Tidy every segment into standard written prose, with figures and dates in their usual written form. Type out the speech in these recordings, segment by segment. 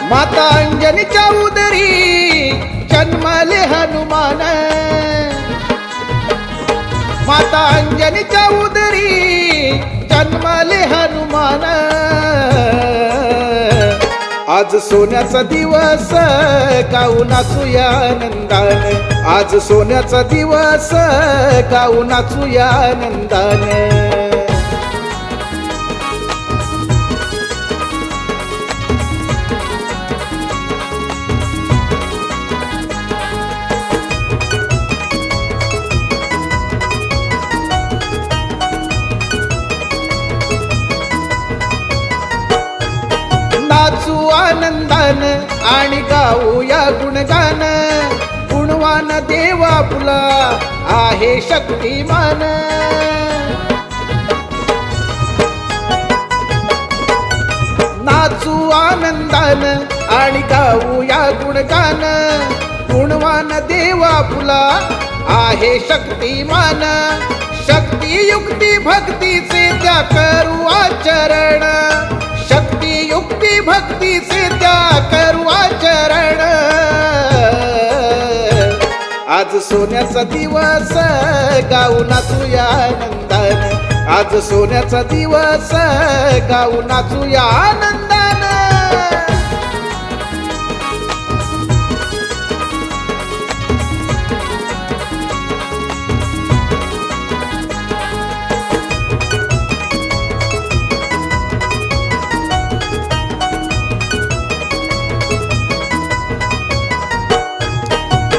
माता अंजनीच्या उदरी जन्मले हनुमान, माता अंजनीच्या उदरी जन्मले हनुमान। आज सोन्याचा दिवस गाऊ नाचूया आनंदाने, आज सोन्याचा दिवस गाऊ नाचूया आनंदाने। नाचू आनंदान आणि गाऊया गुणगान, गुणवान देवा आपला आहे शक्तिमान। नाचू आनंदान आणि गाऊया गुणगान, गुणवान देवा आपला आहे शक्तिमान। शक्ती युक्ती भक्तीचे त्या करू आचरण, शक्ती युक्ती भक्तीचे त्या करू आचरण। आज सोन्याचा दिवस गाऊ नाचूया आनंदाने, आज सोन्याचा दिवस गाऊ नाचूया आनंदाने।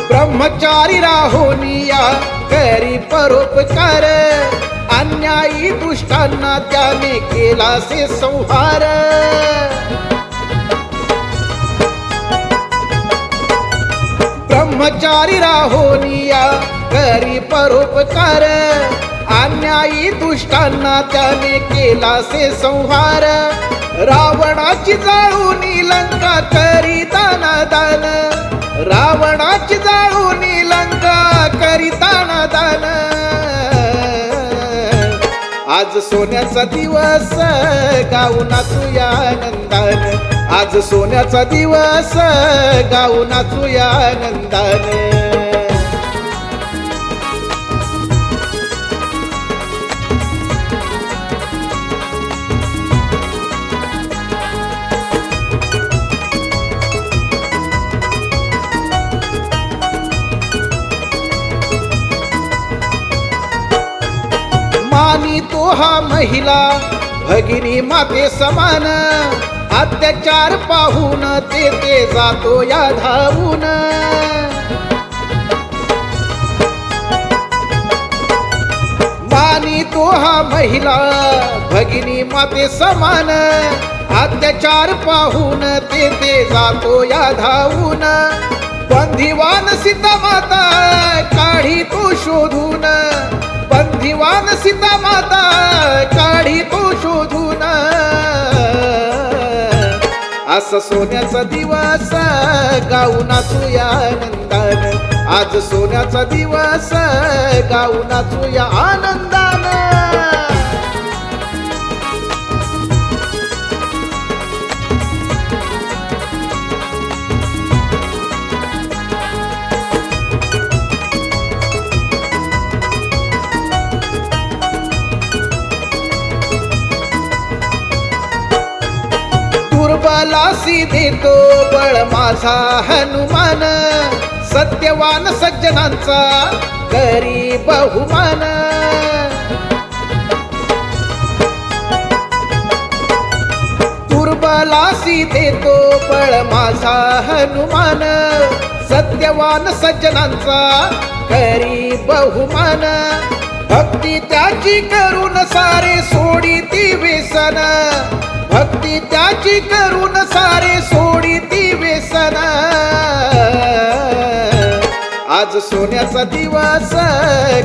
ब्रह्मचारी राहोनिया करी परोपकार, अन्यायी दुष्टांना त्याने केला से संहार। ब्रह्मचारी राहोनिया करी परोपकार, अन्यायी दुष्टांना त्याने केला से संहार। रावणाची जाळूनी लंका करी दान, रावणाची जाळूनी लंका करी दान। आज सोन्याचा दिवस गाऊ नाचूया आनंदाने, आज सोन्याचा दिवस गाऊ नाचूया आनंदाने। मानी तो हा महिला भगिनी माते समान, अत्याचार पाहून ते जातो या धावून। मानी तो हा महिला भगिनी माते समान, अत्याचार पाहून ते जातो या धावून। बंदिवान सीता माता काढी तो शोधून, बंदिवान सीता माता काढी तो शोधून। असा सोन्याचा दिवस गाऊ नाचूया आनंदाने, आज सोन्याचा दिवस गाऊ नाचूया आनंदाने। दुर्बलासी देतो बळ माझा हनुमान, सत्यवान सज्जनांचा करी बहुमान। दुर्बलासी देतो बळ माझा हनुमान, सत्यवान सज्जनांचा करी बहुमान। भक्ती त्याची करून सारे सोडी ती व्यसन, भक्ती त्याची करून सारे सोडी ती व्यसन। आज सोन्याचा दिवस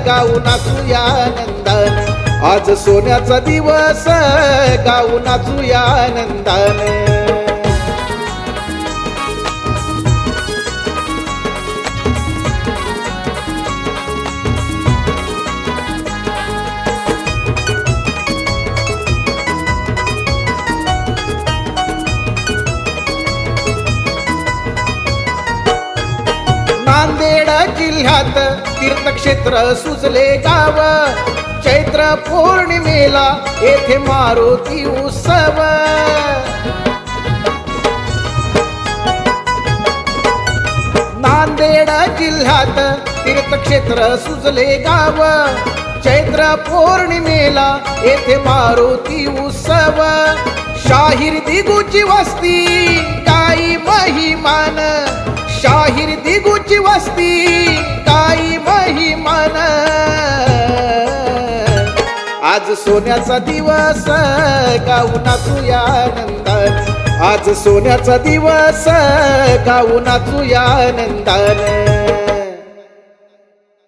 गाऊ नाचूया आनंदाने, आज सोन्याचा दिवस गाऊ नाचूया आनंदाने। जिल्ह्यात तीर्थक्षेत्र सुजले गाव चैत्र पौर्णिमेला येथे मारुती उत्सव नांदेड जिल्ह्यात तीर्थक्षेत्र सुजले गाव चैत्र पौर्णिमेला येथे मारुती उत्सव शाहीर दिगूची वस्ती गाई महिमान शाहीर दिगूची वस्ती गाई महिमान आज सोन्याचा दिवस गाऊ नाचूया आनंदाने आज सोन्याचा दिवस गाऊ नाचूया आनंदाने